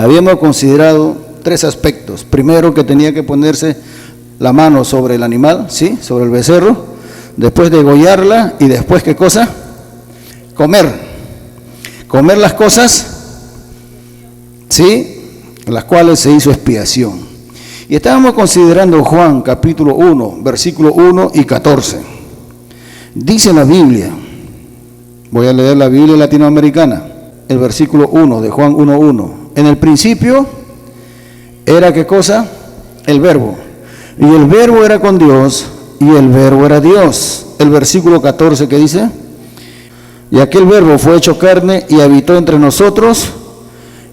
Habíamos considerado tres aspectos. Primero, que tenía que ponerse la mano sobre el animal, ¿sí? Sobre el becerro, después degollarla y después, ¿qué cosa? Comer las cosas, ¿sí? Las cuales se hizo expiación. Y estábamos considerando Juan capítulo 1, versículo 1 y 14. Dice la Biblia, voy a leer la Biblia latinoamericana, el versículo 1 de Juan 1:1. En el principio era, ¿qué cosa? El verbo. Y el verbo era con Dios, y el verbo era Dios. El versículo 14, ¿qué dice? Y aquel verbo fue hecho carne y habitó entre nosotros,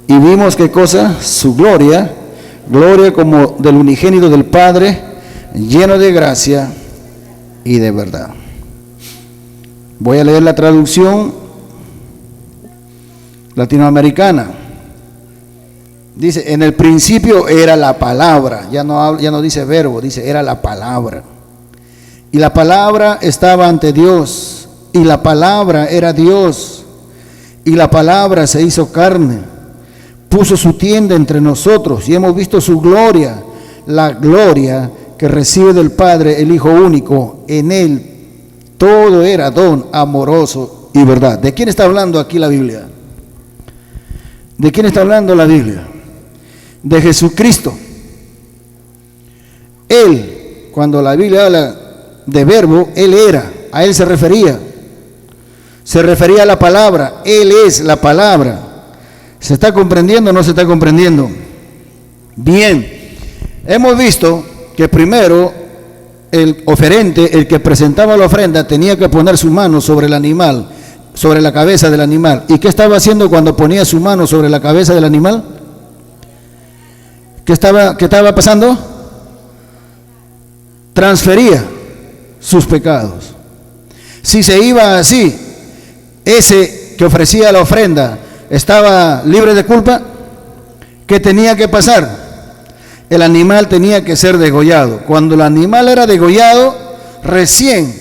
y vimos, ¿qué cosa? Su gloria, gloria como del unigénito del Padre, lleno de gracia y de verdad. Voy a leer la traducción latinoamericana. Dice, en el principio era la palabra, ya no dice verbo, dice era la palabra. Y la palabra estaba ante Dios, y la palabra era Dios, y la palabra se hizo carne, puso su tienda entre nosotros, y hemos visto su gloria, la gloria que recibe del Padre el Hijo único. En él todo era don, amoroso y verdad. ¿De quién está hablando aquí la Biblia? ¿De quién está hablando la Biblia? De Jesucristo. Él, cuando la Biblia habla de verbo, él era, a él se refería a la palabra, él es la palabra. ¿Se está comprendiendo o no se está comprendiendo? Bien, hemos visto que primero el oferente, el que presentaba la ofrenda, tenía que poner su mano sobre el animal, sobre la cabeza del animal. ¿Y qué estaba haciendo cuando ponía su mano sobre la cabeza del animal? ¿Qué estaba pasando? Transfería sus pecados. Si se iba así, ese que ofrecía la ofrenda estaba libre de culpa. ¿Qué tenía que pasar? El animal tenía que ser degollado. Cuando el animal era degollado, recién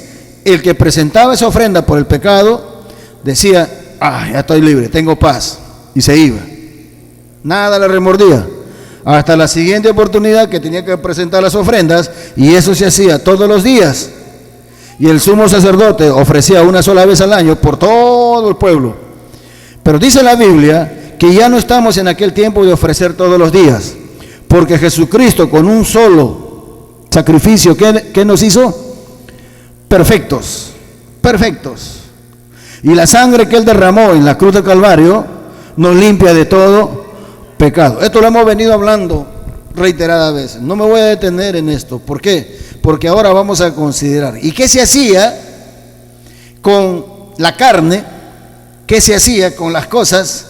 el que presentaba esa ofrenda por el pecado decía, ya estoy libre, tengo paz, y se iba. Nada le remordía hasta la siguiente oportunidad que tenía que presentar las ofrendas, y eso se hacía todos los días. Y el sumo sacerdote ofrecía una sola vez al año por todo el pueblo. Pero dice la Biblia que ya no estamos en aquel tiempo de ofrecer todos los días, porque Jesucristo con un solo sacrificio, ¿qué nos hizo? Perfectos. Y la sangre que Él derramó en la cruz del Calvario nos limpia de todo pecado. Esto lo hemos venido hablando reiteradas veces. No me voy a detener en esto. ¿Por qué? Porque ahora vamos a considerar. ¿Y qué se hacía con la carne? ¿Qué se hacía con las cosas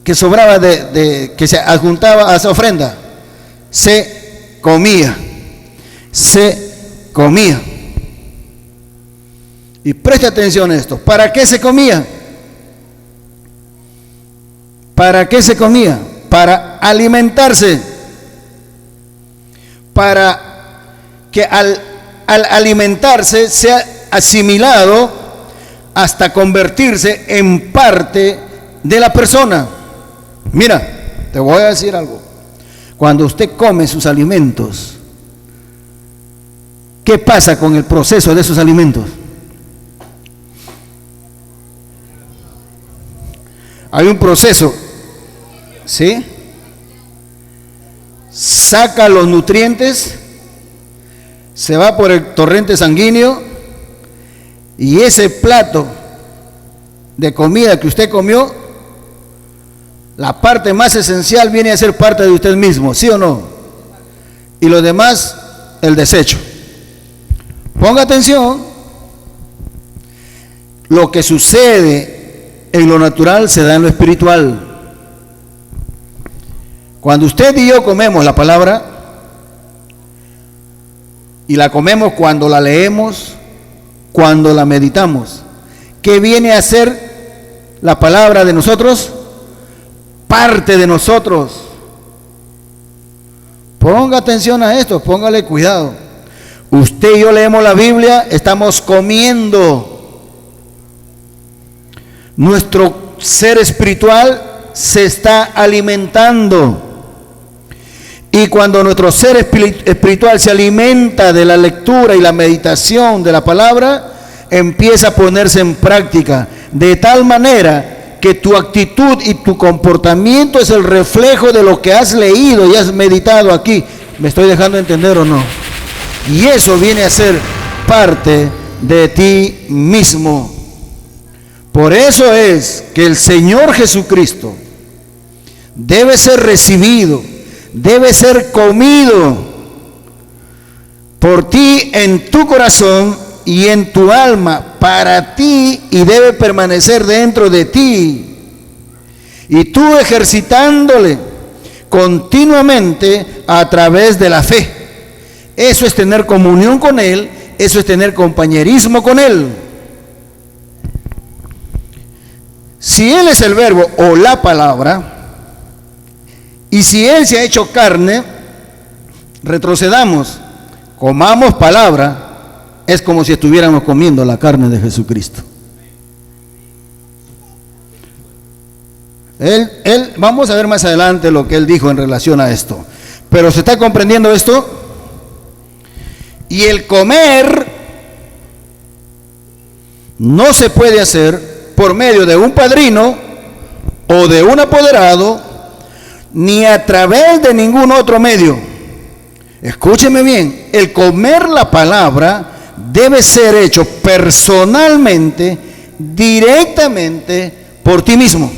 que sobraba que se adjuntaba a esa ofrenda? Se comía. Y preste atención a esto. ¿Para qué se comía? ¿Para qué se comía? Para alimentarse. Para que al alimentarse sea asimilado hasta convertirse en parte de la persona. Mira, te voy a decir algo. Cuando usted come sus alimentos, ¿qué pasa con el proceso de esos alimentos? Hay un proceso, ¿sí? Saca los nutrientes, se va por el torrente sanguíneo, y ese plato de comida que usted comió, la parte más esencial viene a ser parte de usted mismo, ¿sí o no? Y lo demás, el desecho. Ponga atención. Lo que sucede en lo natural se da en lo espiritual. Cuando usted y yo comemos la palabra, y la comemos cuando la leemos, cuando la meditamos, ¿qué viene a ser la palabra de nosotros? Parte de nosotros. Ponga atención a esto, póngale cuidado. Usted y yo leemos la Biblia, estamos comiendo. Nuestro ser espiritual se está alimentando. Y cuando nuestro ser espiritual se alimenta de la lectura y la meditación de la palabra, empieza a ponerse en práctica, de tal manera que tu actitud y tu comportamiento es el reflejo de lo que has leído y has meditado aquí. ¿Me estoy dejando entender o no? Y eso viene a ser parte de ti mismo. Por eso es que el Señor Jesucristo debe ser recibido, debe ser comido por ti en tu corazón y en tu alma, para ti, y debe permanecer dentro de ti. Y tú ejercitándole continuamente a través de la fe. Eso es tener comunión con Él, eso es tener compañerismo con Él. Si Él es el verbo o la palabra, y si Él se ha hecho carne, retrocedamos, comamos palabra, es como si estuviéramos comiendo la carne de Jesucristo. Vamos a ver más adelante lo que Él dijo en relación a esto. Pero ¿se está comprendiendo esto? Y el comer no se puede hacer por medio de un padrino o de un apoderado, ni a través de ningún otro medio. Escúcheme bien, el comer la palabra debe ser hecho personalmente, directamente por ti mismo.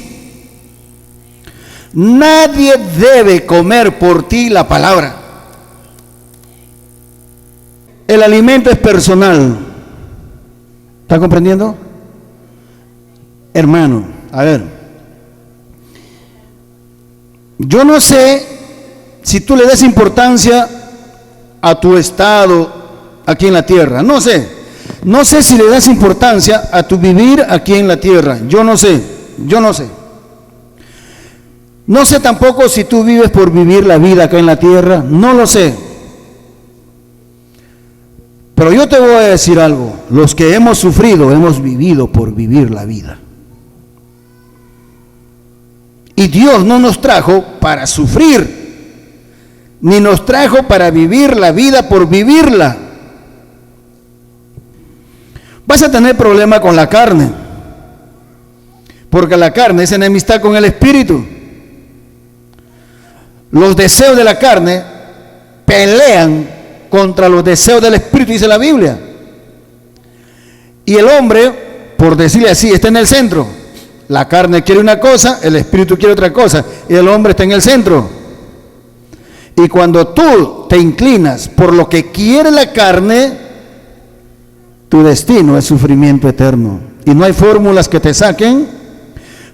Nadie debe comer por ti la palabra. El alimento es personal. ¿Está comprendiendo? Hermano, a ver, yo no sé si tú le das importancia a tu estado aquí en la tierra. No sé si le das importancia a tu vivir aquí en la tierra. Yo no sé. No sé tampoco si tú vives por vivir la vida acá en la tierra. No lo sé. Pero yo te voy a decir algo. Los que hemos sufrido, hemos vivido por vivir la vida. Y Dios no nos trajo para sufrir, ni nos trajo para vivir la vida por vivirla. Vas a tener problema con la carne, porque la carne es enemistad con el espíritu. Los deseos de la carne pelean contra los deseos del espíritu, dice la Biblia. Y el hombre, por decirle así, está en el centro. La carne quiere una cosa, el espíritu quiere otra cosa, y el hombre está en el centro. Y cuando tú te inclinas por lo que quiere la carne, tu destino es sufrimiento eterno. Y no hay fórmulas que te saquen,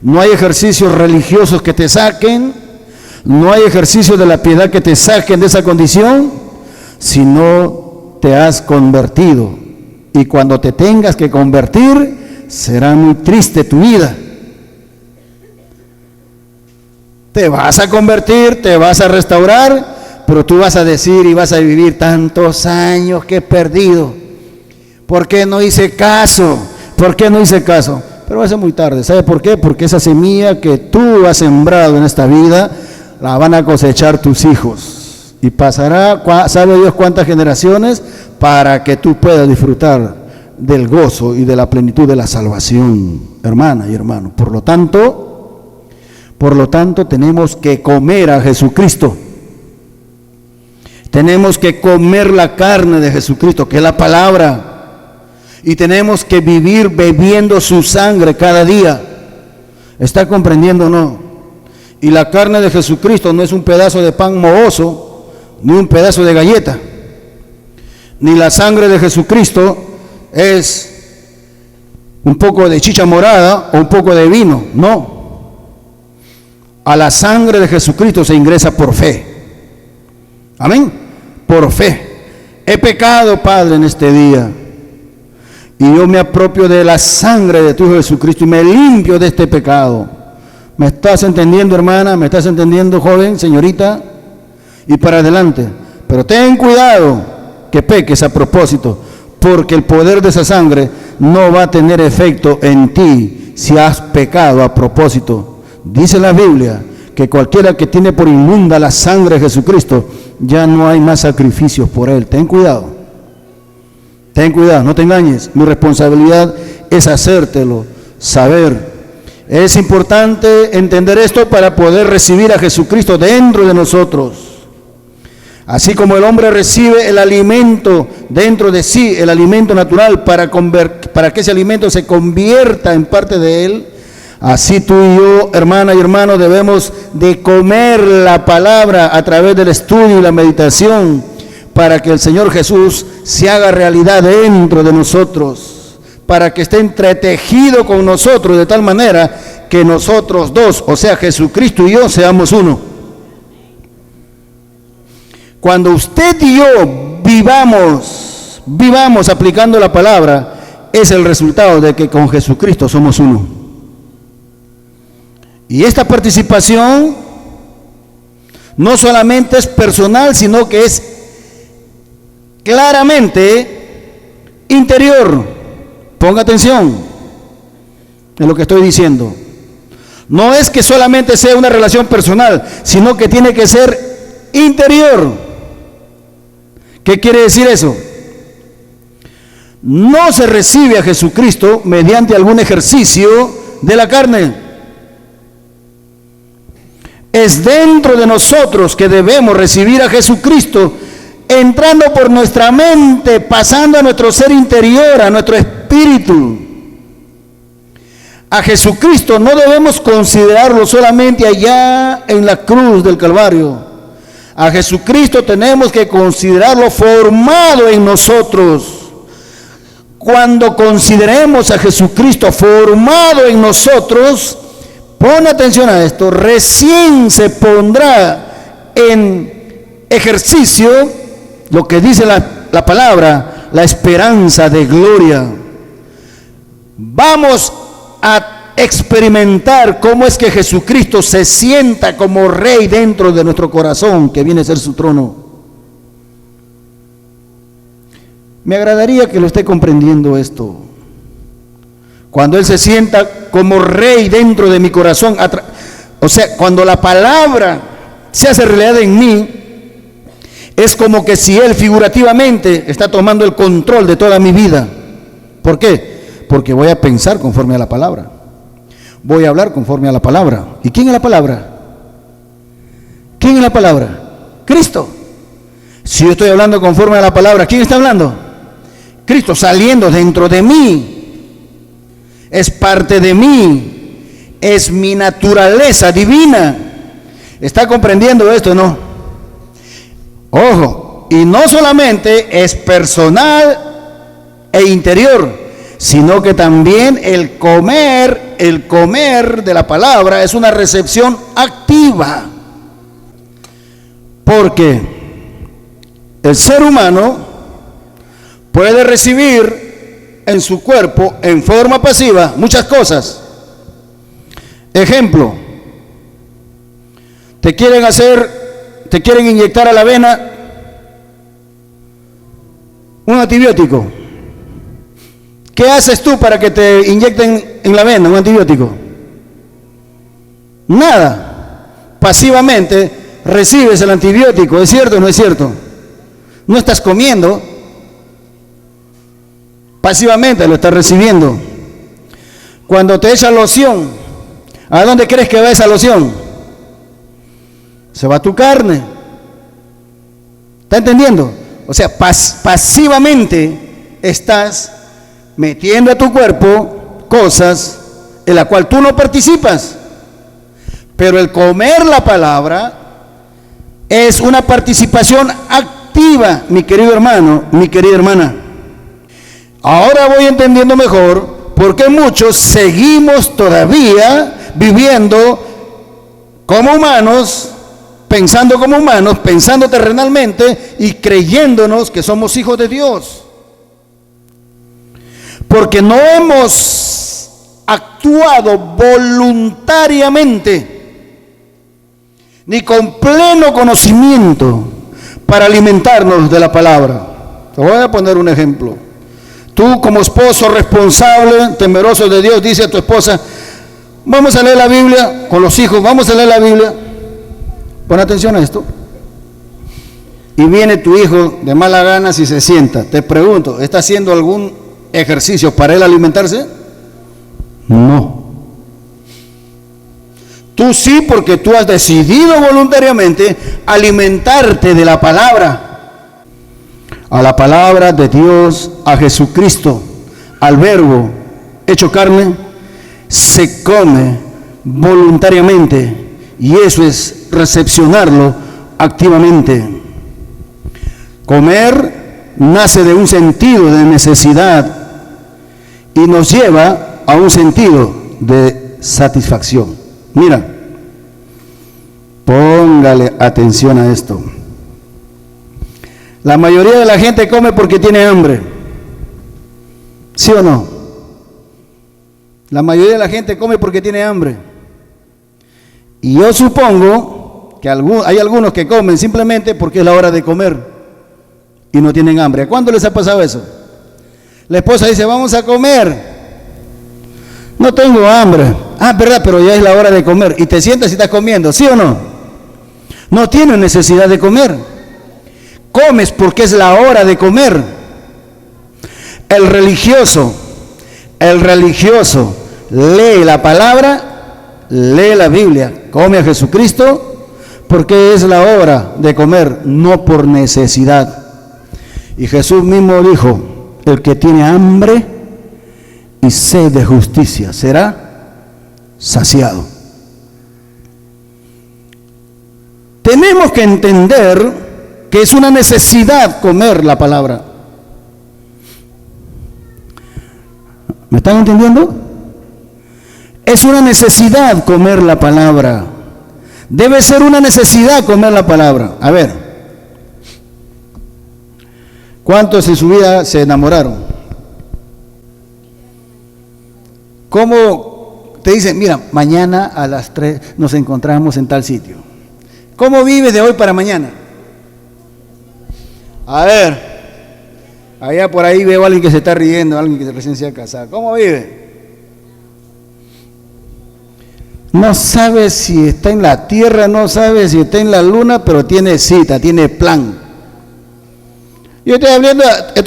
no hay ejercicios religiosos que te saquen, no hay ejercicios de la piedad que te saquen de esa condición, si no te has convertido. Y cuando te tengas que convertir, será muy triste tu vida. Te vas a convertir, te vas a restaurar, pero tú vas a decir y vas a vivir tantos años que he perdido. ¿Por qué no hice caso? ¿Por qué no hice caso? Pero va a ser muy tarde. ¿Sabe por qué? Porque esa semilla que tú has sembrado en esta vida, la van a cosechar tus hijos. Y pasará, sabe Dios cuántas generaciones, para que tú puedas disfrutar del gozo y de la plenitud de la salvación, hermana y hermano. Por lo tanto, tenemos que comer a Jesucristo. Tenemos que comer la carne de Jesucristo, que es la palabra. Y tenemos que vivir bebiendo su sangre cada día. ¿Está comprendiendo o no? Y la carne de Jesucristo no es un pedazo de pan mohoso, ni un pedazo de galleta. Ni la sangre de Jesucristo es un poco de chicha morada o un poco de vino. No. A la sangre de Jesucristo se ingresa por fe. Amén. Por fe. He pecado, Padre, en este día. Y yo me apropio de la sangre de tu Hijo Jesucristo y me limpio de este pecado. ¿Me estás entendiendo, hermana? ¿Me estás entendiendo, joven, señorita? Y para adelante. Pero ten cuidado que peques a propósito, porque el poder de esa sangre no va a tener efecto en ti si has pecado a propósito dice la Biblia que cualquiera que tiene por inmunda la sangre de Jesucristo, ya no hay más sacrificios por él. Ten cuidado, no te engañes. Mi responsabilidad es hacértelo saber. Es importante entender esto para poder recibir a Jesucristo dentro de nosotros. Así como el hombre recibe el alimento dentro de sí, el alimento natural, para que ese alimento se convierta en parte de él, así tú y yo, hermana y hermano, debemos de comer la palabra a través del estudio y la meditación, para que el Señor Jesús se haga realidad dentro de nosotros, para que esté entretejido con nosotros de tal manera que nosotros dos, o sea, Jesucristo y yo, seamos uno. Cuando usted y yo vivamos aplicando la palabra, es el resultado de que con Jesucristo somos uno. Y esta participación no solamente es personal, sino que es claramente interior. Ponga atención en lo que estoy diciendo. No es que solamente sea una relación personal, sino que tiene que ser interior. ¿Qué quiere decir eso? No se recibe a Jesucristo mediante algún ejercicio de la carne. Es dentro de nosotros que debemos recibir a Jesucristo, entrando por nuestra mente, pasando a nuestro ser interior, a nuestro espíritu. A Jesucristo no debemos considerarlo solamente allá en la cruz del Calvario. A Jesucristo tenemos que considerarlo formado en nosotros. Cuando consideremos a Jesucristo formado en nosotros, pon atención a esto, recién se pondrá en ejercicio lo que dice la palabra, la esperanza de gloria. Vamos a experimentar cómo es que Jesucristo se sienta como Rey dentro de nuestro corazón, que viene a ser su trono. Me agradaría que lo esté comprendiendo esto. Cuando Él se sienta como Rey dentro de mi corazón, o sea, cuando la palabra se hace realidad en mí, es como que si Él figurativamente está tomando el control de toda mi vida. ¿Por qué? Porque voy a pensar conforme a la palabra. Voy a hablar conforme a la palabra. ¿Y quién es la palabra? ¿Quién es la palabra? Cristo. Si yo estoy hablando conforme a la palabra, ¿quién está hablando? Cristo saliendo dentro de mí. Es parte de mí. Es mi naturaleza divina. ¿Está comprendiendo esto o no? Ojo, y no solamente es personal e interior, sino que también el comer de la palabra es una recepción activa. Porque el ser humano puede recibir en su cuerpo en forma pasiva muchas cosas. Ejemplo, te quieren inyectar a la vena un antibiótico. ¿Qué haces tú para que te inyecten en la vena un antibiótico? Nada. Pasivamente recibes el antibiótico. ¿Es cierto o no es cierto? No estás comiendo. Pasivamente lo estás recibiendo. Cuando te echan loción, ¿a dónde crees que va esa loción? Se va a tu carne. ¿Está entendiendo? O sea, pasivamente estás metiendo a tu cuerpo cosas en la cual tú no participas. Pero el comer la palabra es una participación activa, mi querido hermano, mi querida hermana. Ahora voy entendiendo mejor por qué muchos seguimos todavía viviendo como humanos, pensando terrenalmente y creyéndonos que somos hijos de Dios. Porque no hemos actuado voluntariamente ni con pleno conocimiento para alimentarnos de la palabra. Te voy a poner un ejemplo. Tú como esposo responsable, temeroso de Dios, dice a tu esposa: Vamos a leer la Biblia con los hijos, vamos a leer la Biblia. Pon atención a esto. Y viene tu hijo de mala gana si se sienta. Te pregunto, ¿está haciendo algún ejercicio para él alimentarse? No. Tú sí, porque tú has decidido voluntariamente alimentarte de la palabra. A la palabra de Dios, a Jesucristo, al Verbo hecho carne, se come voluntariamente, y eso es recepcionarlo activamente. Comer nace de un sentido de necesidad y nos lleva a un sentido de satisfacción. Mira, póngale atención a esto. La mayoría de la gente come porque tiene hambre. ¿Sí o no? La mayoría de la gente come porque tiene hambre. Y yo supongo que hay algunos que comen simplemente porque es la hora de comer y no tienen hambre. ¿A cuándo les ha pasado eso? La esposa dice, vamos a comer. No tengo hambre. Ah, verdad, pero ya es la hora de comer. Y te sientas y estás comiendo, ¿sí o no? No tienes necesidad de comer. Comes porque es la hora de comer. El religioso lee la palabra, lee la Biblia, come a Jesucristo porque es la hora de comer, no por necesidad. Y Jesús mismo dijo, el que tiene hambre y sed de justicia será saciado. Tenemos que entender que es una necesidad comer la palabra. ¿Me están entendiendo? Es una necesidad comer la palabra. Debe ser una necesidad comer la palabra. A ver, ¿cuántos en su vida se enamoraron? ¿Cómo te dicen, mira, mañana a las 3 nos encontramos en tal sitio? ¿Cómo vives de hoy para mañana? A ver, allá por ahí veo a alguien que se está riendo, alguien que recién se ha casado. ¿Cómo vive? No sabe si está en la tierra, no sabe si está en la luna, pero tiene cita, tiene plan. Yo estoy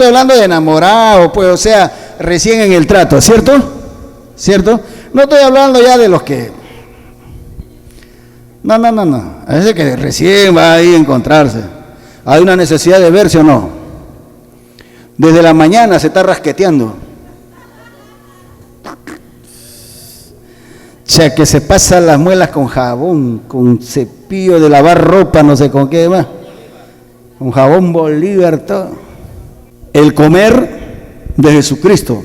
hablando de enamorado, pues, o sea, recién en el trato, ¿cierto? ¿Cierto? No estoy hablando ya de los que... No. A veces que recién va ahí a encontrarse. ¿Hay una necesidad de verse o no? Desde la mañana se está rasqueteando. Ya que se pasa las muelas con jabón, con cepillo de lavar ropa, no sé con qué más. Con jabón Bolívar, todo. El comer de Jesucristo,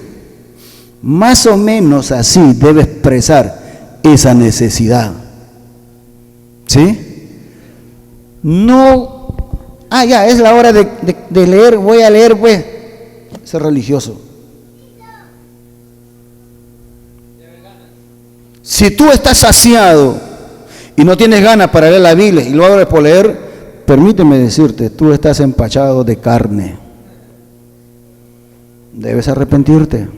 más o menos así debe expresar esa necesidad. ¿Sí? No, ya es la hora de leer, voy a leer, pues, ser religioso. Si tú estás saciado y no tienes ganas para leer la Biblia y lo abres por leer, permíteme decirte, tú estás empachado de carne. Debes arrepentirte.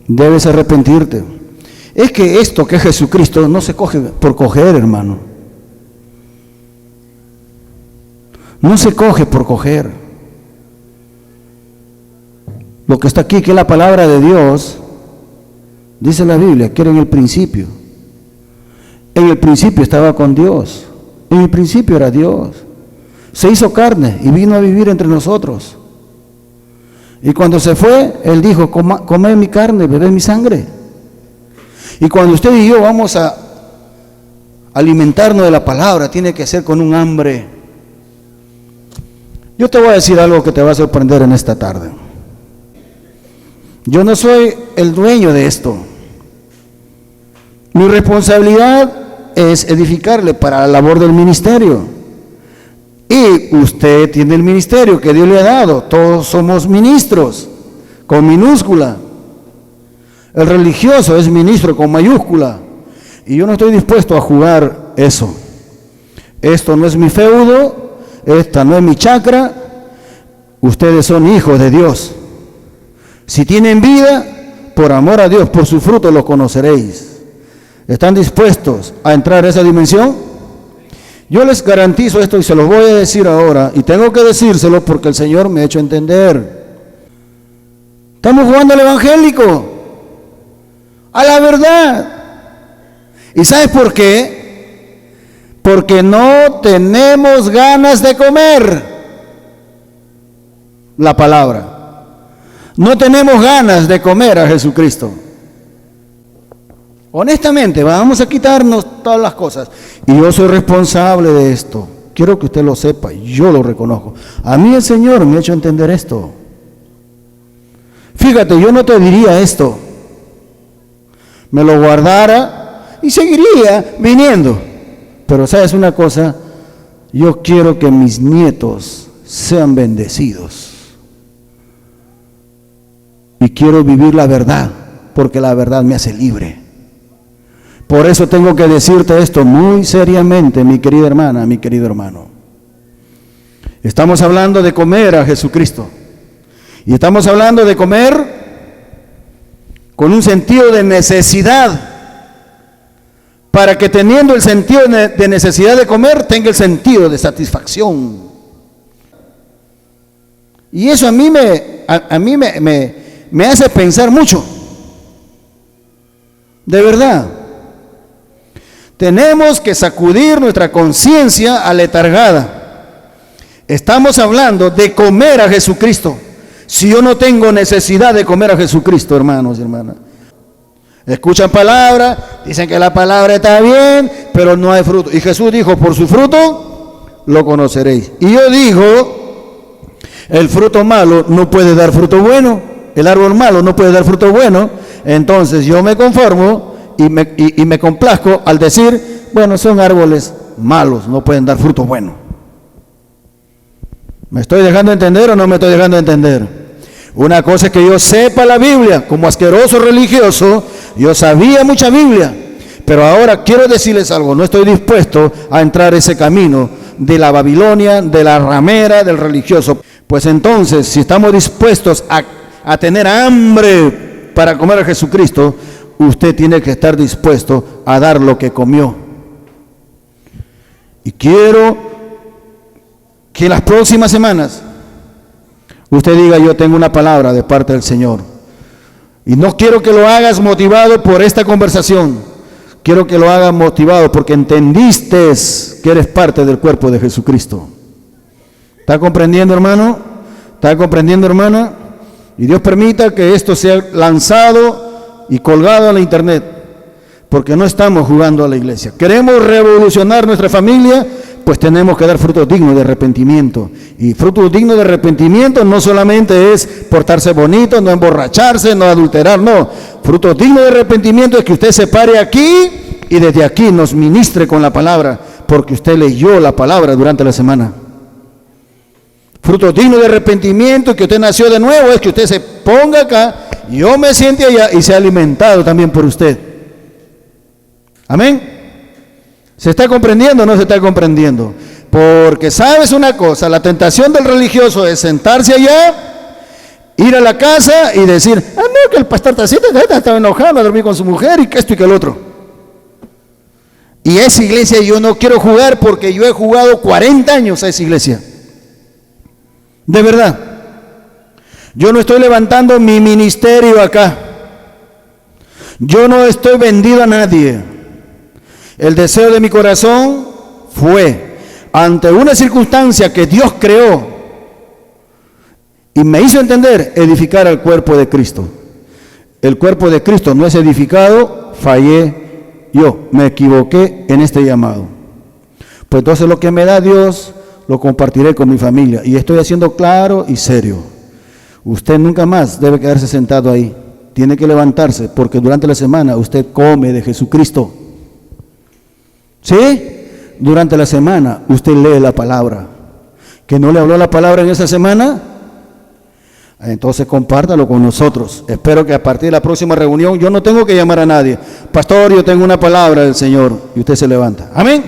Debes arrepentirte. Es que esto que es Jesucristo no se coge por coger, hermano. No se coge por coger. Lo que está aquí, que es la palabra de Dios, dice la Biblia, que era en el principio. En el principio estaba con Dios. En el principio era Dios. Se hizo carne y vino a vivir entre nosotros. Y cuando se fue, Él dijo, comed mi carne, bebed mi sangre. Y cuando usted y yo vamos a alimentarnos de la palabra, tiene que ser con un hambre. Yo te voy a decir algo que te va a sorprender en esta tarde. Yo no soy el dueño de esto. Mi responsabilidad es edificarle para la labor del ministerio. Y usted tiene el ministerio que Dios le ha dado. Todos somos ministros, con minúscula. El religioso es ministro con mayúscula. Y yo no estoy dispuesto a jugar eso. Esto no es mi feudo, esta no es mi chacra. Ustedes son hijos de Dios. Si tienen vida, por amor a Dios, por su fruto los conoceréis. ¿Están dispuestos a entrar a esa dimensión? Yo les garantizo esto y se los voy a decir ahora, y tengo que decírselo porque el Señor me ha hecho entender. Estamos jugando al evangélico, a la verdad. ¿Y sabes por qué? Porque no tenemos ganas de comer la palabra. No tenemos ganas de comer a Jesucristo. Honestamente, vamos a quitarnos todas las cosas. Y yo soy responsable de esto. Quiero que usted lo sepa, yo lo reconozco. A mí el Señor me ha hecho entender esto. Fíjate, yo no te diría esto. Me lo guardara y seguiría viniendo. Pero ¿sabes una cosa? Yo quiero que mis nietos sean bendecidos. Y quiero vivir la verdad, porque la verdad me hace libre. Por eso tengo que decirte esto muy seriamente, mi querida hermana, mi querido hermano. Estamos hablando de comer a Jesucristo. Y estamos hablando de comer con un sentido de necesidad. Para que teniendo el sentido de necesidad de comer, tenga el sentido de satisfacción. Y eso a mí me hace pensar mucho. De verdad. Tenemos que sacudir nuestra conciencia aletargada. Estamos hablando de comer a Jesucristo. Si yo no tengo necesidad de comer a Jesucristo, hermanos y hermanas. Escuchan palabra, dicen que la palabra está bien, pero no hay fruto. Y Jesús dijo, por su fruto lo conoceréis. Y yo digo, el fruto malo no puede dar fruto bueno. El árbol malo no puede dar fruto bueno. Entonces yo me conformo y me complazco al decir, bueno, son árboles malos, no pueden dar fruto bueno. ¿Me estoy dejando entender o no me estoy dejando entender? Una cosa es que yo sepa la Biblia, como asqueroso religioso, yo sabía mucha Biblia, pero ahora quiero decirles algo, no estoy dispuesto a entrar ese camino de la Babilonia, de la ramera, del religioso. Pues entonces, si estamos dispuestos a tener hambre para comer a Jesucristo, usted tiene que estar dispuesto a dar lo que comió. Y quiero que las próximas semanas usted diga, yo tengo una palabra de parte del Señor. Y no quiero que lo hagas motivado por esta conversación. Quiero que lo hagas motivado porque entendiste que eres parte del cuerpo de Jesucristo. ¿Está comprendiendo, hermano? ¿Está comprendiendo, hermana? Y Dios permita que esto sea lanzado y colgado a la internet. Porque no estamos jugando a la iglesia. Queremos revolucionar nuestra familia, pues tenemos que dar frutos dignos de arrepentimiento. Y frutos dignos de arrepentimiento no solamente es portarse bonito, no emborracharse, no adulterar, no. Frutos dignos de arrepentimiento es que usted se pare aquí y desde aquí nos ministre con la palabra, porque usted leyó la palabra durante la semana. Frutos dignos de arrepentimiento, que usted nació de nuevo, es que usted se ponga acá, yo me siente allá y sea alimentado también por usted. Amén. ¿Se está comprendiendo o no se está comprendiendo? Porque sabes una cosa, la tentación del religioso es sentarse allá, ir a la casa y decir, no, que el pastor Tacita estaba enojado a dormir con su mujer y que esto y que el otro. Y esa iglesia yo no quiero jugar porque yo he jugado 40 años a esa iglesia. De verdad. Yo no estoy levantando mi ministerio acá. Yo no estoy vendido a nadie. El deseo de mi corazón fue, ante una circunstancia que Dios creó y me hizo entender, edificar al cuerpo de Cristo. El cuerpo de Cristo no es edificado, fallé yo, me equivoqué en este llamado. Pues entonces lo que me da Dios, lo compartiré con mi familia. Y estoy haciendo claro y serio. Usted nunca más debe quedarse sentado ahí. Tiene que levantarse, porque durante la semana usted come de Jesucristo. ¿Sí? Durante la semana usted lee la palabra. ¿Que no le habló la palabra en esa semana? Entonces compártalo con nosotros. Espero que a partir de la próxima reunión, yo no tengo que llamar a nadie. Pastor, yo tengo una palabra del Señor. Y usted se levanta. Amén.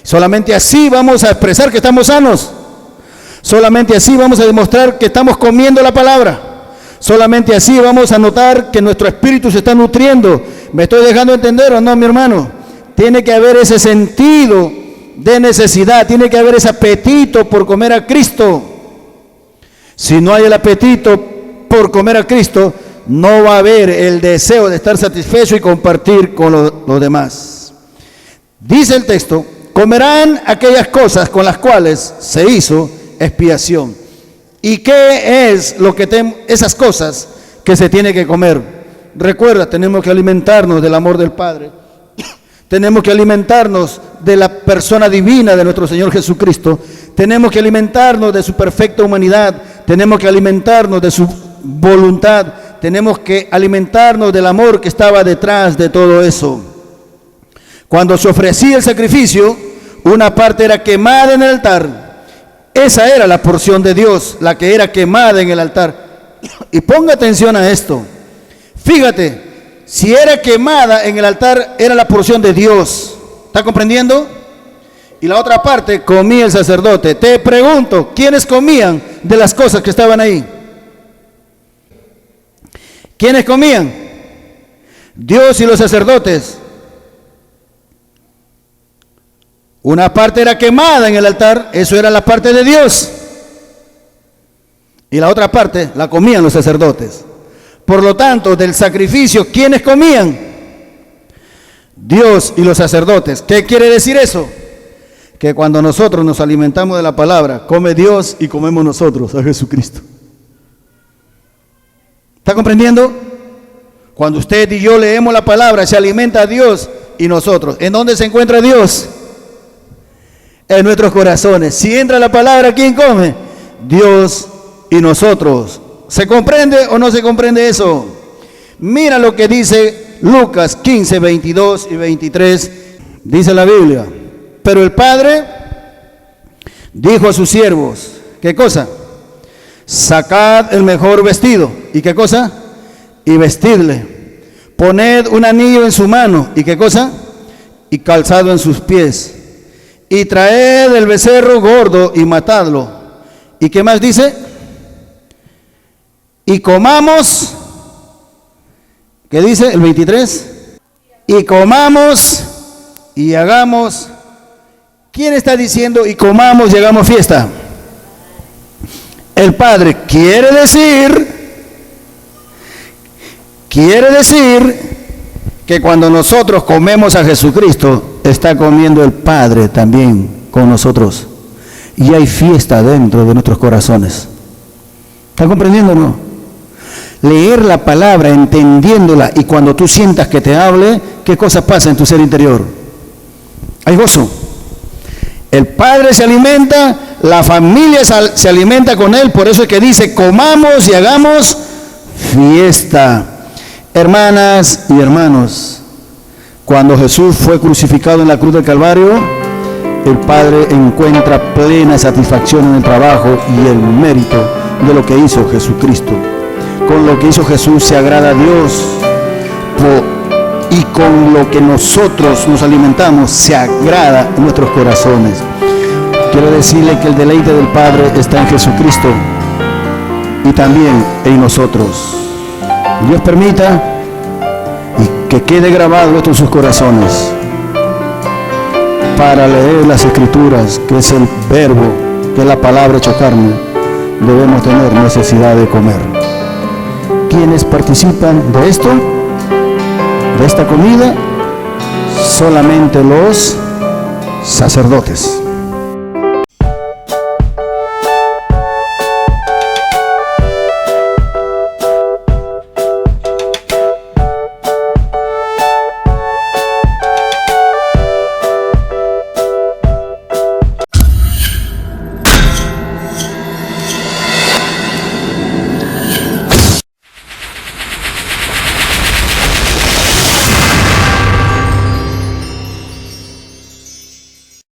Solamente así vamos a expresar que estamos sanos. Solamente así vamos a demostrar que estamos comiendo la palabra. Solamente así vamos a notar que nuestro espíritu se está nutriendo. ¿Me estoy dejando entender o no, mi hermano? Tiene que haber ese sentido de necesidad, tiene que haber ese apetito por comer a Cristo. Si no hay el apetito por comer a Cristo, no va a haber el deseo de estar satisfecho y compartir con los demás. Dice el texto, comerán aquellas cosas con las cuales se hizo expiación. ¿Y qué es lo que esas cosas que se tiene que comer? Recuerda, tenemos que alimentarnos del amor del Padre. Tenemos que alimentarnos de la persona divina de nuestro Señor Jesucristo. Tenemos que alimentarnos de su perfecta humanidad. Tenemos que alimentarnos de su voluntad. Tenemos que alimentarnos del amor que estaba detrás de todo eso. Cuando se ofrecía el sacrificio, una parte era quemada en el altar. Esa era la porción de Dios, la que era quemada en el altar. Y ponga atención a esto. Fíjate, si era quemada en el altar, era la porción de Dios. ¿Está comprendiendo? Y la otra parte comía el sacerdote. Te pregunto, ¿quiénes comían de las cosas que estaban ahí? ¿Quiénes comían? Dios y los sacerdotes. Una parte era quemada en el altar, eso era la parte de Dios. Y la otra parte la comían los sacerdotes. Por lo tanto, del sacrificio, ¿quiénes comían? Dios y los sacerdotes. ¿Qué quiere decir eso? Que cuando nosotros nos alimentamos de la palabra, come Dios y comemos nosotros a Jesucristo. ¿Está comprendiendo? Cuando usted y yo leemos la palabra, se alimenta a Dios y nosotros. ¿En dónde se encuentra Dios? En nuestros corazones. Si entra la palabra, ¿quién come? Dios y nosotros. ¿Se comprende o no se comprende eso? Mira lo que dice Lucas 15, 22 y 23. Dice la Biblia: pero el Padre dijo a sus siervos, ¿qué cosa? Sacad el mejor vestido. ¿Y qué cosa? Y vestidle. Poned un anillo en su mano. ¿Y qué cosa? Y calzado en sus pies. Y traed el becerro gordo y matadlo. ¿Y qué más dice? Y comamos. ¿Qué dice el 23? Y comamos y hagamos. ¿Quién está diciendo y comamos y hagamos fiesta? El Padre. Quiere decir que cuando nosotros comemos a Jesucristo, está comiendo el Padre también con nosotros. Y hay fiesta dentro de nuestros corazones. ¿Está comprendiendo o no? Leer la palabra, entendiéndola, y cuando tú sientas que te hable, ¿qué cosa pasa en tu ser interior? Hay gozo. El Padre se alimenta, la familia se alimenta con Él, por eso es que dice, comamos y hagamos fiesta. Hermanas y hermanos, cuando Jesús fue crucificado en la cruz del Calvario, el Padre encuentra plena satisfacción en el trabajo y el mérito de lo que hizo Jesucristo. Con lo que hizo Jesús se agrada a Dios, y con lo que nosotros nos alimentamos se agrada en nuestros corazones. Quiero decirle que el deleite del Padre está en Jesucristo y también en nosotros. Dios permita y que quede grabado esto en sus corazones. Para leer las Escrituras, que es el verbo, que es la palabra hecha carne, debemos tener necesidad de comer. ¿Quiénes participan de esto? De esta comida, solamente los sacerdotes.